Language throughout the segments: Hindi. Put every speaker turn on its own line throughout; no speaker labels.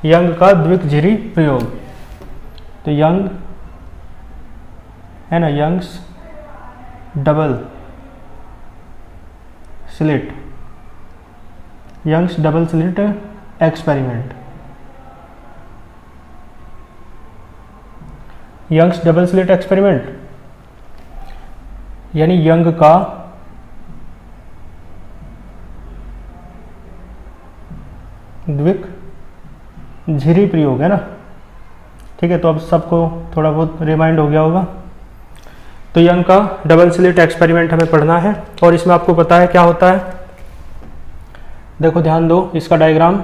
यंग का द्विकझिरी प्रयोग। तो यंग है ना, Young's double slit, Young's double slit experiment. Young's double slit experiment यानी यंग का द्विकझिरी प्रयोग है ना। ठीक है, तो अब सबको थोड़ा बहुत रिमाइंड हो गया होगा। तो यंग का डबल स्लिट एक्सपेरिमेंट हमें पढ़ना है और इसमें आपको पता है क्या होता है। देखो ध्यान दो, इसका डायग्राम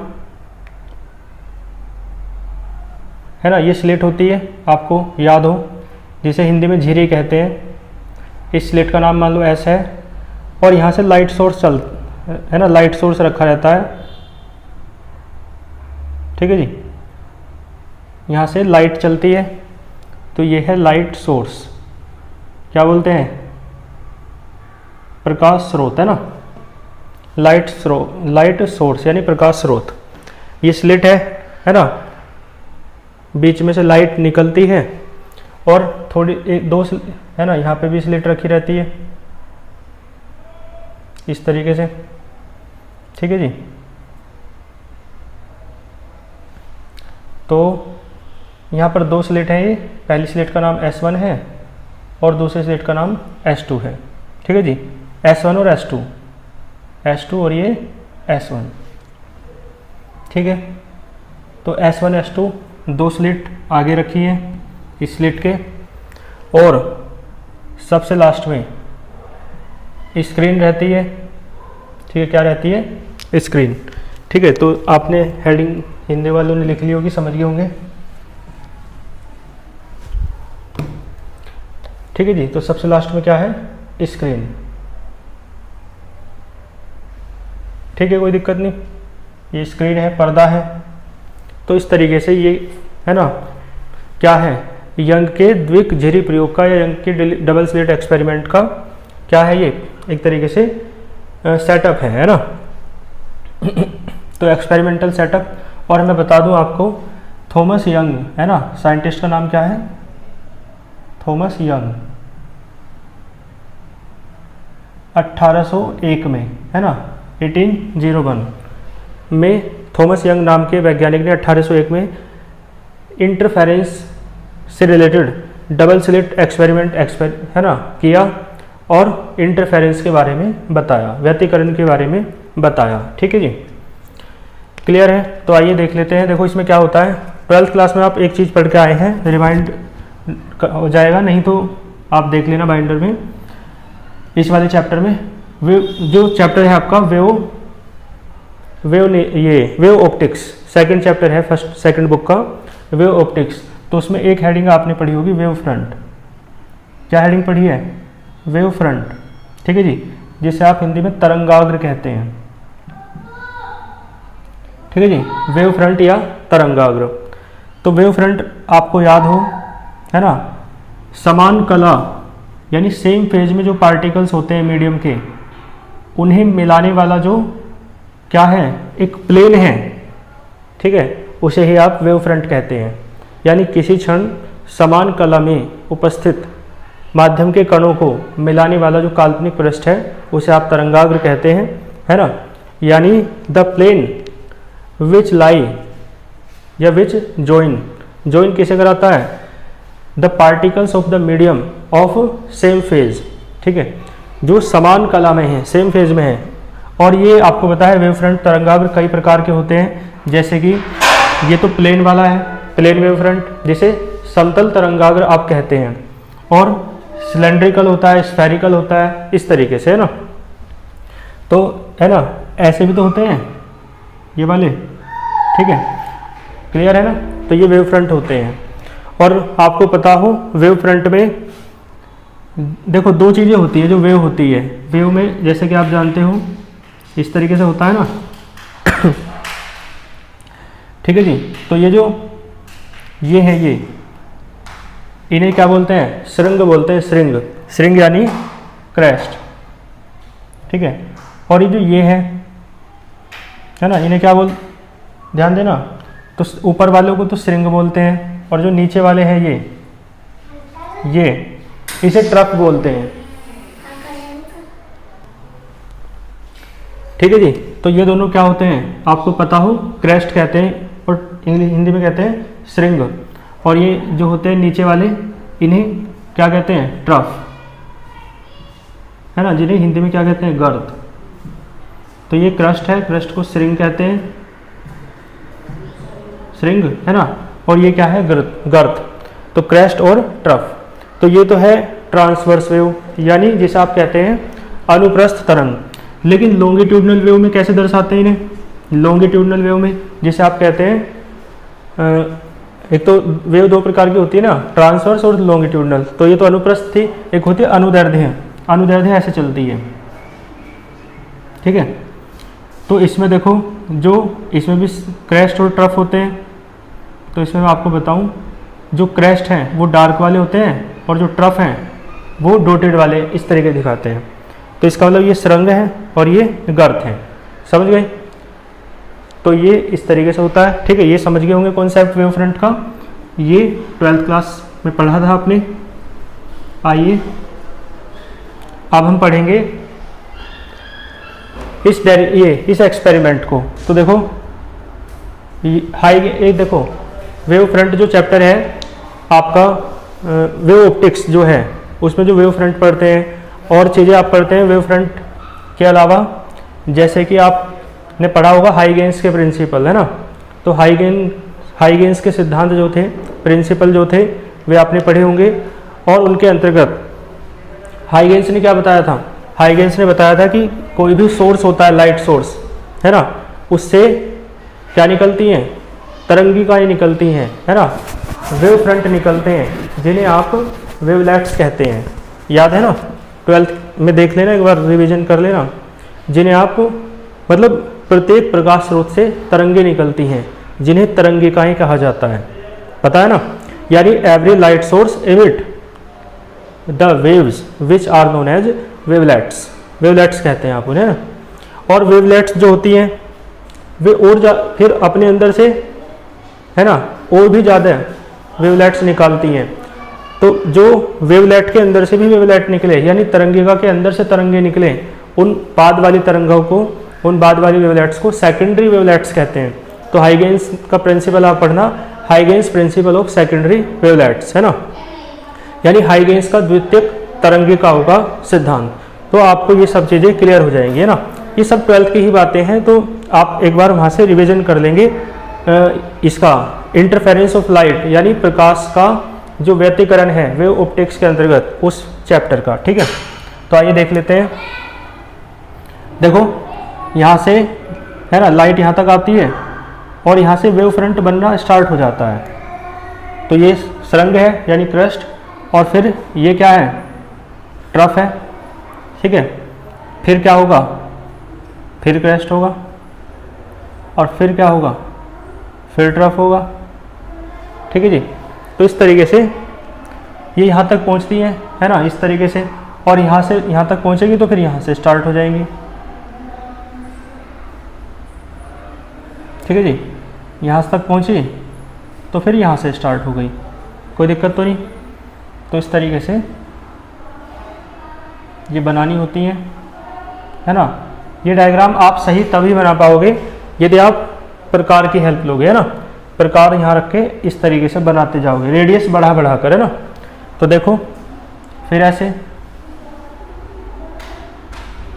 है ना, ये स्लिट होती है, आपको याद हो, जिसे हिंदी में झिरी कहते हैं। इस स्लिट का नाम मान लो एस है और यहाँ से लाइट सोर्स है ना, लाइट सोर्स रखा रहता है। ठीक है जी, यहाँ से लाइट चलती है, तो ये है लाइट सोर्स, क्या बोलते हैं, प्रकाश स्रोत है ना, लाइट सोर्स यानी प्रकाश स्रोत। ये स्लिट है ना, बीच में से लाइट निकलती है और थोड़ी एक दो है ना, यहाँ पे भी स्लिट रखी रहती है इस तरीके से। ठीक है जी, तो यहाँ पर दो स्लिट हैं, ये पहली स्लिट का नाम S1 है और दूसरे स्लिट का नाम S2 है। ठीक है जी, S1 और S2 और ये S1। ठीक है, तो S1 S2 दो स्लिट आगे रखी है इस स्लिट के, और सबसे लास्ट में स्क्रीन रहती है। ठीक है, क्या रहती है, स्क्रीन। ठीक है, तो आपने हेडिंग हिंदी वालों ने लिख ली होगी, समझ गए होंगे। ठीक है जी, तो सबसे लास्ट में क्या है, स्क्रीन। ठीक है, कोई दिक्कत नहीं, ये स्क्रीन है, पर्दा है। तो इस तरीके से ये है ना, क्या है, यंग के द्विकझिरी प्रयोग का या यंग के डबल स्लिट एक्सपेरिमेंट का क्या है, ये एक तरीके से सेटअप है ना। तो एक्सपेरिमेंटल सेटअप। और मैं बता दूं आपको, थॉमस यंग है ना, साइंटिस्ट का नाम क्या है, थॉमस यंग। 1801 में है ना, 1801 में थॉमस यंग नाम के वैज्ञानिक ने 1801 में इंटरफेरेंस से रिलेटेड डबल स्लिट एक्सपेरिमेंट है ना किया और इंटरफेरेंस के बारे में बताया, व्यतिकरण के बारे में बताया। ठीक है जी, क्लियर है। तो आइए देख लेते हैं। देखो इसमें क्या होता है, 12th क्लास में आप एक चीज़ पढ़ के आए हैं, रिमाइंड हो जाएगा, नहीं तो आप देख लेना बाइंडर में। इस वाले चैप्टर में जो चैप्टर है आपका वेव ऑप्टिक्स, सेकंड चैप्टर है सेकंड बुक का, वेव ऑप्टिक्स। तो उसमें एक हेडिंग आपने पढ़ी होगी, वेव फ्रंट। क्या हेडिंग पढ़ी है, वेव फ्रंट। ठीक है जी, जिसे आप हिंदी में तरंगाग्र कहते हैं। ठीक है जी, वेव फ्रंट या तरंगाग्र। तो वेव फ्रंट आपको याद हो, है ना, समान कला यानी सेम फेज में जो पार्टिकल्स होते हैं मीडियम के, उन्हें मिलाने वाला जो क्या है, एक प्लेन है। ठीक है, उसे ही आप वेव फ्रंट कहते हैं। यानी किसी क्षण समान कला में उपस्थित माध्यम के कणों को मिलाने वाला जो काल्पनिक पृष्ठ है, उसे आप तरंगाग्र कहते हैं, है ना। यानी द प्लेन विच लाई या विच जॉइन किसे कराता है, the particles of the medium of same phase. ठीक है, जो समान कला में है, सेम फेज में है। और ये आपको पता है वेव फ्रंट तरंगाग्र कई प्रकार के होते हैं, जैसे कि ये तो प्लेन वाला है, प्लेन वेव फ्रंट, जिसे समतल तरंगाग्र आप कहते हैं, और सिलेंड्रिकल होता है, स्फेरिकल होता है, इस तरीके से, है ना। तो है ना, ऐसे भी तो होते हैं ये वाले। ठीक है, क्लियर है ना। तो ये वेव फ्रंट होते हैं। और आपको पता हो वेव फ्रंट में देखो दो चीज़ें होती है जो वेव होती है। वेव में जैसे कि आप जानते हो इस तरीके से होता है ना। ठीक है जी, तो ये है ये, इन्हें क्या बोलते हैं, श्रृंग बोलते हैं, श्रृंग यानी क्रेस्ट। ठीक है, और ये जो ये है ना, इन्हें क्या ध्यान देना, तो ऊपर वालों को तो स्ट्रिंग बोलते हैं, और जो नीचे वाले हैं ये इसे ट्रफ बोलते हैं। ठीक है जी। तो ये दोनों क्या होते हैं आपको पता हो, क्रेस्ट कहते हैं और हिंदी में कहते हैं स्ट्रिंग, और ये जो होते हैं नीचे वाले इन्हें क्या कहते हैं, ट्रफ, है ना, जिन्हें हिंदी में क्या कहते हैं, गर्त। तो ये क्रस्ट है, क्रस्ट को स्ट्रिंग कहते हैं, स्ट्रिंग, है ना, और ये क्या है, गर्त। तो क्रेस्ट और ट्रफ। तो ये तो है ट्रांसवर्स वेव, यानी जिसे आप कहते हैं अनुप्रस्थ तरंग। लेकिन लॉन्गिट्यूडनल वेव में कैसे दर्शाते हैं इन्हें? लॉन्गिट्यूडनल वेव में जिसे आप कहते हैं, एक तो वेव दो प्रकार की होती है ना, ट्रांसवर्स और लॉन्गिट्यूडनल। तो ये तो अनुप्रस्थ थी, एक होती है अनुदैर्ध्य। अनुदैर्ध्य ऐसे चलती है, ठीक है। तो इसमें देखो, जो इसमें भी क्रेस्ट और ट्रफ होते हैं। तो इसमें मैं आपको बताऊं, जो क्रेस्ट हैं वो डार्क वाले होते हैं, और जो ट्रफ हैं वो डॉटेड वाले इस तरीके दिखाते हैं। तो इसका मतलब ये सुरंग है और ये गर्त है, समझ गए। तो ये इस तरीके से होता है, ठीक है। ये समझ गए होंगे कॉन्सेप्ट वेव फ्रंट का, ये 12th क्लास में पढ़ा था आपने। आइए अब हम पढ़ेंगे इस एक्सपेरिमेंट को। तो देखो एक देखो वेव फ्रंट जो चैप्टर है आपका, वेव ऑप्टिक्स जो है उसमें जो वेव फ्रंट पढ़ते हैं और चीज़ें आप पढ़ते हैं वेव फ्रंट के अलावा, जैसे कि आपने पढ़ा होगा हाइगेन्स के प्रिंसिपल, है ना। तो हाइगेन्स के सिद्धांत जो थे, प्रिंसिपल जो थे, वे आपने पढ़े होंगे। और उनके अंतर्गत हाइगेन्स ने क्या बताया था? हाइगेन्स ने बताया था कि कोई भी सोर्स होता है, लाइट सोर्स, है ना, उससे क्या निकलती हैं, तरंगिकाएं निकलती हैं, है ना, वेव फ्रंट निकलते हैं, जिन्हें आप वेवलेट्स कहते हैं। याद है ना, 12th में देख लेना, एक बार रिवीजन कर लेना। जिन्हें आप मतलब प्रत्येक प्रकाश स्रोत से तरंगे निकलती हैं, जिन्हें तरंगिकाएं कहा जाता है, पता है ना। यानी every light source emit the waves which are known as wavelets. Wavelets कहते हैं आप उन्हें ना। और वेवलेट्स जो होती हैं वे और फिर अपने अंदर से, है ना, और भी ज़्यादा वेवलेट्स निकालती हैं। तो जो वेवलेट के अंदर से भी वेवलेट निकले, यानी तरंगिका के अंदर से तरंगे निकले, उन बाद वाली तरंगों को, उन बाद वाली वेवलेट्स को सेकेंडरी वेवलेट्स कहते हैं। तो हाइगेन्स का प्रिंसिपल आप पढ़ना, हाइगेन्स प्रिंसिपल ऑफ सेकेंडरी वेवलेट्स, है ना, यानी हाइगेन्स का द्वितीयक तरंगिकाओं का सिद्धांत। तो आपको ये सब चीज़ें क्लियर हो जाएंगी, है ना। ये सब 12th की ही बातें हैं, तो आप एक बार वहाँ से रिवीजन कर लेंगे। इसका इंटरफेरेंस ऑफ लाइट, यानी प्रकाश का जो व्यतिकरण है वेव ऑप्टिक्स के अंतर्गत, उस चैप्टर का, ठीक है। तो आइए देख लेते हैं। देखो यहाँ से, है ना, लाइट यहाँ तक आती है और यहाँ से वेव फ्रंट बनना स्टार्ट हो जाता है। तो ये सुरंग है यानी क्रस्ट, और फिर ये क्या है, ट्रफ है, ठीक है। फिर क्या होगा, फिर क्रस्ट होगा, और फिर क्या होगा, फिर ट्रफ होगा, ठीक है जी। तो इस तरीके से ये यहाँ तक पहुँचती है ना, इस तरीके से, और यहाँ से यहाँ तक पहुँचेगी तो फिर यहाँ से स्टार्ट हो जाएंगी, ठीक है जी। यहाँ तक पहुँची तो फिर यहाँ से स्टार्ट हो गई, कोई दिक्कत तो नहीं। तो इस तरीके से ये बनानी होती है ना। ये डायग्राम आप सही तभी बना पाओगे यदि आप प्रकार की हेल्प लोगे, है ना। प्रकार यहाँ रख के इस तरीके से बनाते जाओगे, रेडियस बढ़ा बढ़ा कर, है ना। तो देखो फिर ऐसे,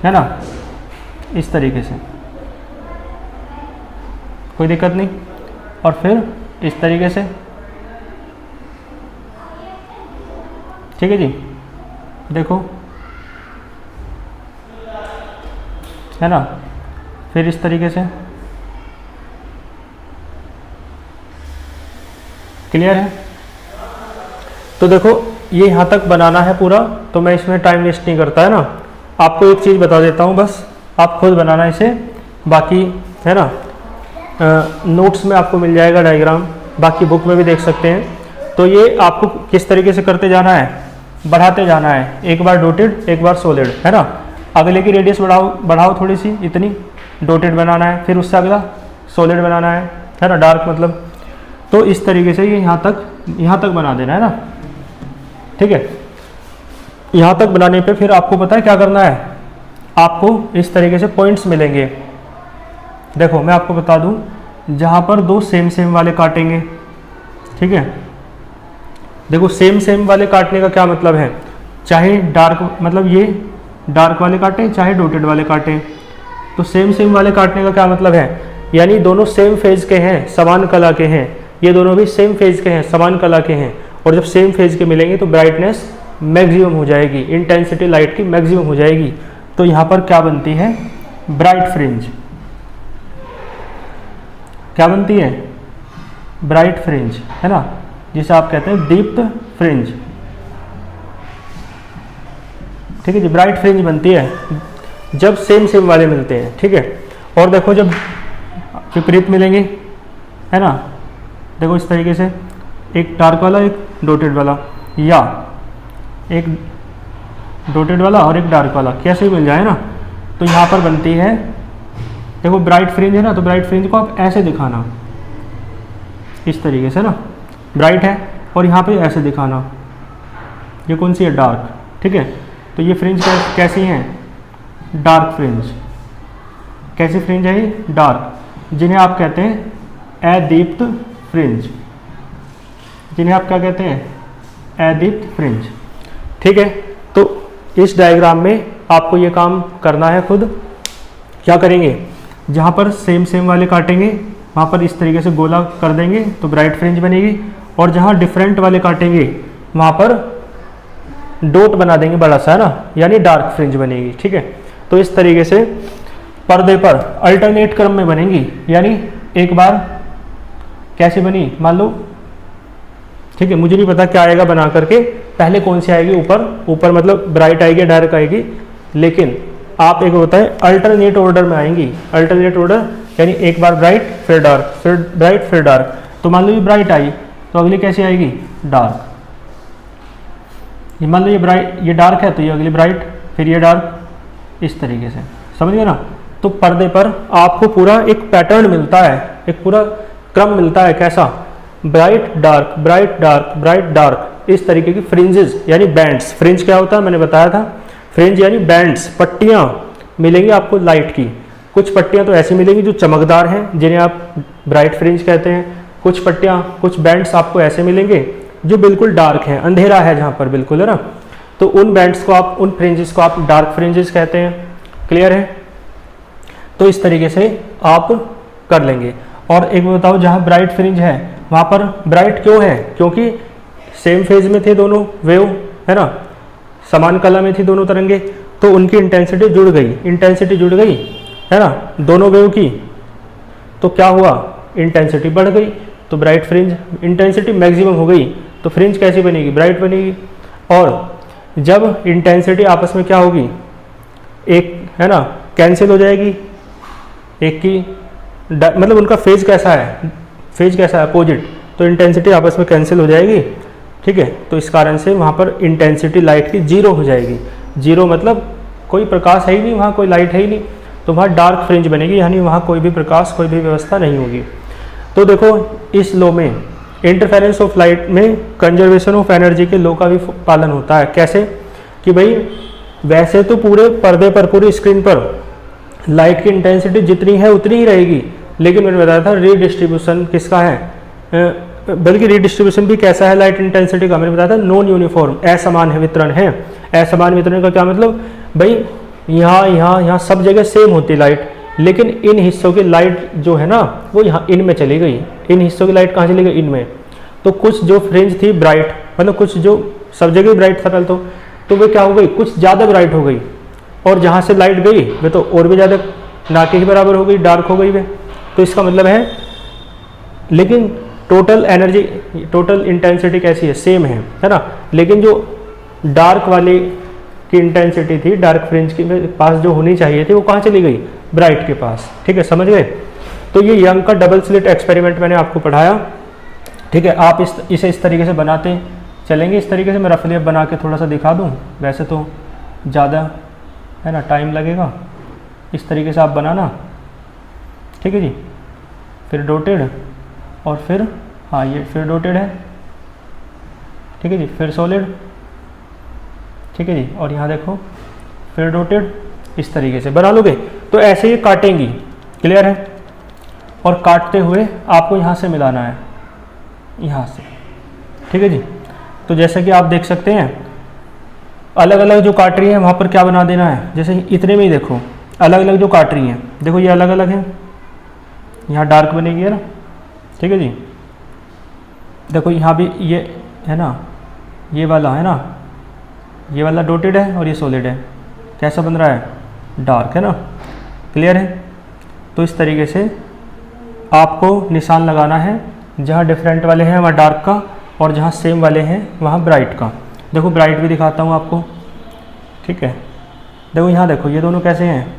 है ना, इस तरीके से, कोई दिक्कत नहीं। और फिर इस तरीके से, ठीक है जी। देखो, है ना, फिर इस तरीके से, क्लियर है। तो देखो ये यहाँ तक बनाना है पूरा, तो मैं इसमें टाइम वेस्ट नहीं करता, है ना। आपको एक चीज़ बता देता हूँ, बस आप खुद बनाना इसे, बाकी, है ना, नोट्स में आपको मिल जाएगा डायग्राम, बाकी बुक में भी देख सकते हैं। तो ये आपको किस तरीके से करते जाना है, बढ़ाते जाना है, एक बार डॉटेड एक बार सॉलिड, है ना। अगले की रेडियस बढ़ाओ थोड़ी सी, इतनी डॉटेड बनाना है, फिर उससे अगला सॉलिड बनाना है ना, डार्क मतलब तो इस तरीके से ये यहाँ तक बना देना है ना, ठीक है। यहाँ तक बनाने पे फिर आपको पता है क्या करना है, आपको इस तरीके से पॉइंट्स मिलेंगे। देखो मैं आपको बता दूं, जहाँ पर दो सेम सेम वाले काटेंगे, ठीक है। देखो सेम सेम वाले काटने का क्या मतलब है, चाहे डार्क मतलब ये डार्क वाले काटें चाहे डॉटेड वाले काटें, तो सेम सेम वाले काटने का क्या मतलब है, यानी दोनों सेम फेज के हैं, समान कला के हैं, ये दोनों भी सेम फेज के हैं, समान कला के हैं, और जब सेम फेज के मिलेंगे तो ब्राइटनेस मैक्सिमम हो जाएगी, इंटेंसिटी लाइट की मैक्सिमम हो जाएगी। तो यहाँ पर क्या बनती है, ब्राइट फ्रिंज। क्या बनती है, ब्राइट फ्रिंज, है ना, जिसे आप कहते हैं दीप्त फ्रिंज, ठीक है जी। ब्राइट फ्रिंज बनती है जब सेम सेम वाले मिलते हैं, ठीक है। और देखो जब विपरीत मिलेंगे, है ना, देखो इस तरीके से एक डार्क वाला एक डॉटेड वाला, या एक डॉटेड वाला और एक डार्क वाला कैसे मिल जाए ना, तो यहाँ पर बनती है, देखो ब्राइट फ्रिंज है ना, तो ब्राइट फ्रिंज को आप ऐसे दिखाना, इस तरीके से ना, ब्राइट है और यहाँ पे ऐसे दिखाना, ये कौन सी है, डार्क, ठीक है। तो ये फ्रिंज कैसी हैं, डार्क फ्रिंज। कैसी फ्रिंज है ये, डार्क, जिन्हें आप कहते हैं अदीप्त फ्रिंज, जिन्हें आप क्या कहते हैं, अदीप्त फ्रिंज, ठीक है। तो इस डायग्राम में आपको ये काम करना है खुद। क्या करेंगे, जहाँ पर सेम सेम वाले काटेंगे वहाँ पर इस तरीके से गोला कर देंगे तो ब्राइट फ्रिंज बनेगी, और जहाँ डिफरेंट वाले काटेंगे वहाँ पर डॉट बना देंगे बड़ा सा, है ना, यानी डार्क फ्रिंज बनेगी, ठीक है। तो इस तरीके से पर्दे पर अल्टरनेट क्रम में बनेंगी, यानी एक बार कैसे बनी, मान लो, ठीक है, मुझे नहीं पता क्या आएगा बना करके, पहले कौन सी आएगी, ऊपर मतलब ब्राइट आएगी डार्क आएगी, लेकिन आप एक होता है अल्टरनेट ऑर्डर में आएंगी। अल्टरनेट ऑर्डर यानी एक बार ब्राइट फिर डार्क, फिर ब्राइट फिर डार्क। तो मान लो ये ब्राइट आई तो अगली कैसी आएगी, डार्क। ये मान लो ये डार्क है तो ये अगली ब्राइट, फिर ये डार्क, इस तरीके से, समझ गए ना। तो पर्दे पर आपको पूरा एक पैटर्न मिलता है, एक पूरा क्रम मिलता है, कैसा, bright dark bright dark bright dark, इस तरीके की फ्रिंजेस यानी बैंड्स। फ्रिंज क्या होता है मैंने बताया था, फ्रिंज यानी बैंड्स, पट्टियाँ मिलेंगी आपको लाइट की। कुछ पट्टियाँ तो ऐसी मिलेंगी जो चमकदार हैं, जिन्हें आप ब्राइट फ्रिंज कहते हैं। कुछ पट्टियाँ, कुछ बैंड्स आपको ऐसे मिलेंगे जो बिल्कुल डार्क हैं, अंधेरा है जहाँ पर बिल्कुल, है ना, तो उन बैंड्स को आप, उन फ्रिंजेस को आप डार्क फ्रिंजेस कहते हैं। क्लियर है। तो इस तरीके से आप कर लेंगे। और एक बताओ, जहाँ ब्राइट फ्रिंज है वहाँ पर ब्राइट क्यों है, क्योंकि सेम फेज में थे दोनों वेव, है ना, समान कला में थी दोनों तरंगे, तो उनकी इंटेंसिटी जुड़ गई, इंटेंसिटी जुड़ गई, है ना, दोनों वेव की। तो क्या हुआ, इंटेंसिटी बढ़ गई, तो ब्राइट फ्रिंज, इंटेंसिटी मैक्सिमम हो गई तो फ्रिंज कैसी बनेगी, ब्राइट बनेगी। और जब इंटेंसिटी आपस में क्या होगी, एक, है ना, कैंसिल हो जाएगी, एक की मतलब उनका फेज कैसा है, फेज कैसा है, अपोजिट, तो इंटेंसिटी आपस में कैंसिल हो जाएगी, ठीक है। तो इस कारण से वहाँ पर इंटेंसिटी लाइट की जीरो हो जाएगी। जीरो मतलब कोई प्रकाश है ही नहीं, वहाँ कोई लाइट है ही नहीं, तो वहाँ डार्क फ्रिंज बनेगी, यानी वहाँ कोई भी प्रकाश, कोई भी व्यवस्था नहीं होगी। तो देखो इस लॉ में, इंटरफेरेंस ऑफ लाइट में कंजर्वेशन ऑफ एनर्जी के लॉ का भी पालन होता है। कैसे कि भाई वैसे तो पूरे पर्दे पर, पूरी स्क्रीन पर लाइट की इंटेंसिटी जितनी है उतनी ही रहेगी, लेकिन मैंने बताया था रीडिस्ट्रीब्यूशन किसका है, बल्कि रीडिस्ट्रीब्यूशन भी कैसा है लाइट इंटेंसिटी का, मैंने बताया था नॉन यूनिफॉर्म, असमान है वितरण है। असमान वितरण का क्या मतलब, भाई यहाँ सब जगह सेम होती है लाइट, लेकिन इन हिस्सों की लाइट जो है ना वो यहाँ इन में चली गई, इन हिस्सों की लाइट कहाँ चली गई, इनमें। तो कुछ जो फ्रिंज थी ब्राइट, मतलब कुछ जो सब जगह ब्राइट था कल, तो वे क्या हो गई, कुछ ज़्यादा ब्राइट हो गई, और जहाँ से लाइट गई वे तो और भी ज़्यादा ना के ही बराबर हो गई, डार्क हो गई वे। तो इसका मतलब है, लेकिन टोटल एनर्जी, टोटल इंटेंसिटी कैसी है, सेम है ना, लेकिन जो डार्क वाली की इंटेंसिटी थी, डार्क फ्रिंज के पास जो होनी चाहिए थी, वो कहाँ चली गई, ब्राइट के पास। ठीक है, समझ गए। तो ये यंग का डबल स्लिट एक्सपेरिमेंट मैंने आपको पढ़ाया। ठीक है, आप इसे इस तरीके से बनाते चलेंगे। इस तरीके से मैं रफली अब बना के थोड़ा सा दिखा दूँ, वैसे तो ज़्यादा है ना टाइम लगेगा। इस तरीके से आप बनाना, ठीक है जी। फिर डॉटेड और फिर हाँ ये फिर डॉटेड है, ठीक है जी, फिर सॉलिड, ठीक है जी, और यहाँ देखो फिर डॉटेड, इस तरीके से बना लोगे। तो ऐसे ये काटेंगी, क्लियर है। और काटते हुए आपको यहाँ से मिलाना है, यहाँ से, ठीक है जी। तो जैसे कि आप देख सकते हैं अलग अलग जो काट रही है वहाँ पर क्या बना देना है, जैसे इतने में ही देखो अलग अलग जो काट रही हैं, देखो ये अलग अलग है, यहाँ डार्क बनेगी है ना, ठीक है जी। देखो यहाँ भी ये है ना, ये वाला है ना, ये वाला डॉटेड है और ये सॉलिड है, कैसा बन रहा है, डार्क है ना, क्लियर है। तो इस तरीके से आपको निशान लगाना है, जहाँ डिफरेंट वाले हैं वहाँ डार्क का, और जहाँ सेम वाले हैं वहाँ ब्राइट का। देखो ब्राइट भी दिखाता हूँ आपको, ठीक है। देखो यहाँ देखो ये दोनों कैसे हैं,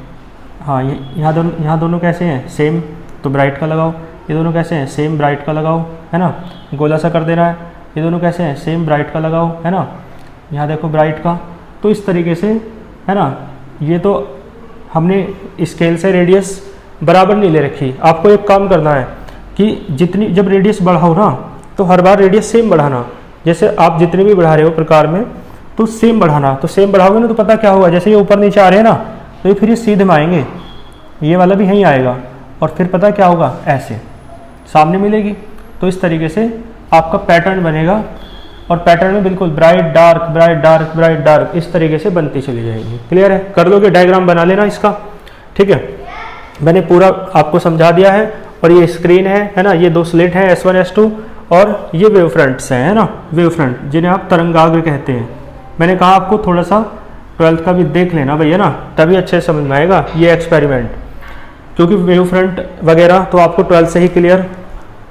हाँ ये यहाँ दोनों कैसे हैं सेम, तो ब्राइट का लगाओ। ये दोनों कैसे हैं सेम, ब्राइट का लगाओ, है ना, गोला सा कर दे रहा है। ये दोनों कैसे हैं सेम, ब्राइट का लगाओ, है ना, यहाँ देखो ब्राइट का। तो इस तरीके से है ना, ये तो हमने स्केल से रेडियस बराबर नहीं ले रखी। आपको एक काम करना है कि जितनी जब रेडियस बढ़ाओ ना तो हर बार रेडियस सेम बढ़ाना, जैसे आप जितने भी बढ़ा रहे हो प्रकार में तो सेम बढ़ाना। तो सेम बढ़ाओगे ना तो पता क्या होगा, जैसे ये ऊपर नीचे आ रहे हैं ना तो ये फिर ये सीधे में आएंगे, ये वाला भी यहीं आएगा और फिर पता क्या होगा ऐसे सामने मिलेगी। तो इस तरीके से आपका पैटर्न बनेगा और पैटर्न में बिल्कुल bright dark bright dark bright dark इस तरीके से बनती चली जाएगी। क्लियर है, कर लोगे, डायग्राम बना लेना इसका, ठीक है। मैंने पूरा आपको समझा दिया है। और ये स्क्रीन है ना, ये दो स्लिट हैं S1 S2 और ये वेव फ्रंट्स हैं, है ना, वेव फ्रंट जिन्हें आप तरंगाग्र कहते हैं। मैंने कहा आपको थोड़ा सा 12th का भी देख लेना भैया ना, तभी अच्छे से समझ में आएगा ये एक्सपेरिमेंट, क्योंकि वेव फ्रंट वगैरह तो आपको 12th से ही क्लियर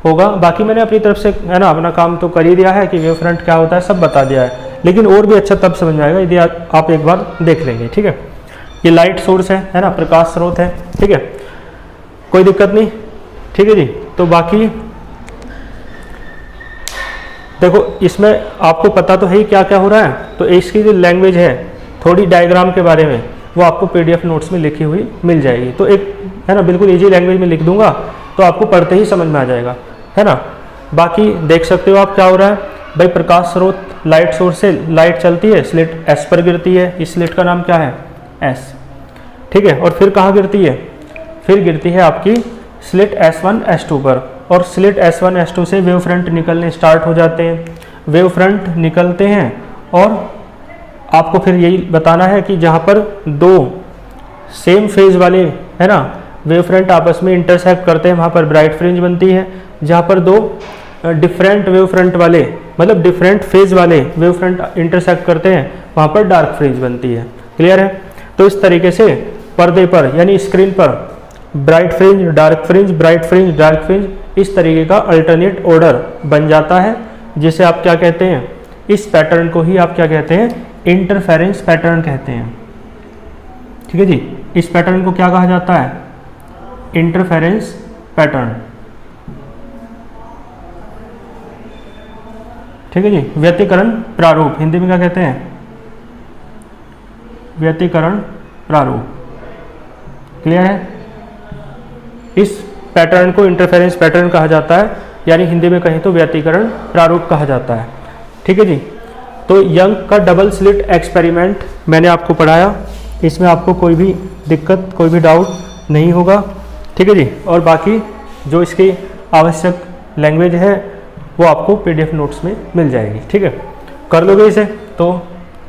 होगा। बाकी मैंने अपनी तरफ से है ना अपना काम तो कर ही दिया है कि वेव फ्रंट क्या होता है सब बता दिया है, लेकिन और भी अच्छा तब समझ में आएगा यदि आप एक बार देख लेंगे, ठीक है। ये लाइट सोर्स है ना, प्रकाश स्रोत है, ठीक है, कोई दिक्कत नहीं, ठीक है जी। तो बाकी देखो इसमें आपको पता तो है ही क्या क्या हो रहा है। तो इसकी जो लैंग्वेज है थोड़ी डायग्राम के बारे में वो आपको PDF नोट्स में लिखी हुई मिल जाएगी। तो एक है ना बिल्कुल इजी लैंग्वेज में लिख दूंगा तो आपको पढ़ते ही समझ में आ जाएगा, है ना। बाकी देख सकते हो आप क्या हो रहा है भाई, प्रकाश स्रोत लाइट सोर्स से लाइट चलती है, स्लिट S पर गिरती है, इस स्लिट का नाम क्या है S, ठीक है। और फिर कहाँ गिरती है, फिर गिरती है आपकी स्लिट S1 S2 पर, और स्लिट S1 S2 से वेव फ्रंट निकलने स्टार्ट हो जाते हैं। वेव फ्रंट निकलते हैं और आपको फिर यही बताना है कि जहाँ पर दो सेम फेज वाले है ना वेव फ्रंट आपस में इंटरसेक्ट करते हैं वहाँ पर ब्राइट फ्रिंज बनती है। जहाँ पर दो डिफरेंट वेव फ्रंट वाले मतलब डिफरेंट फेज वाले वेव फ्रंट इंटरसेक्ट करते हैं वहाँ पर डार्क फ्रिंज बनती है। क्लियर है। तो इस तरीके से पर्दे पर यानी स्क्रीन पर bright fringe dark fringe bright fringe dark fringe इस तरीके का अल्टरनेट ऑर्डर बन जाता है, जिसे आप क्या कहते हैं, इस पैटर्न को ही आप क्या कहते हैं, इंटरफेरेंस पैटर्न कहते हैं। ठीक है जी, इस पैटर्न को क्या कहा जाता है, इंटरफेरेंस पैटर्न। ठीक है जी। व्यतिकरण प्रारूप हिंदी में क्या कहते हैं, व्यतिकरण प्रारूप। क्लियर है। इस पैटर्न को इंटरफेरेंस पैटर्न कहा जाता है, यानी हिंदी में कहें तो व्यतिकरण प्रारूप कहा जाता है। ठीक है जी। तो यंग का डबल स्लिट एक्सपेरिमेंट मैंने आपको पढ़ाया, इसमें आपको कोई भी दिक्कत कोई भी डाउट नहीं होगा। ठीक है जी। और बाकी जो इसकी आवश्यक लैंग्वेज है वो आपको PDF नोट्स में मिल जाएगी। ठीक है, कर लोगे इसे। तो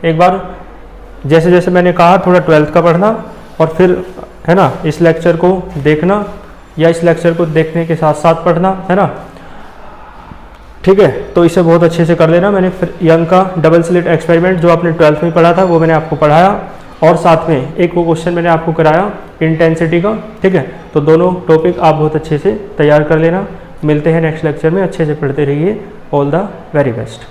एक बार जैसे जैसे मैंने कहा थोड़ा 12th का पढ़ना और फिर है ना इस लेक्चर को देखना या इस लेक्चर को देखने के साथ साथ पढ़ना, है ना। ठीक है, तो इसे बहुत अच्छे से कर लेना। मैंने फिर यंग का डबल स्लिट एक्सपेरिमेंट जो आपने 12th में पढ़ा था वो मैंने आपको पढ़ाया, और साथ में एक वो क्वेश्चन मैंने आपको कराया इंटेंसिटी का। ठीक है, तो दोनों टॉपिक आप बहुत अच्छे से तैयार कर लेना। मिलते हैं नेक्स्ट लेक्चर में, अच्छे से पढ़ते रहिए। All the very best.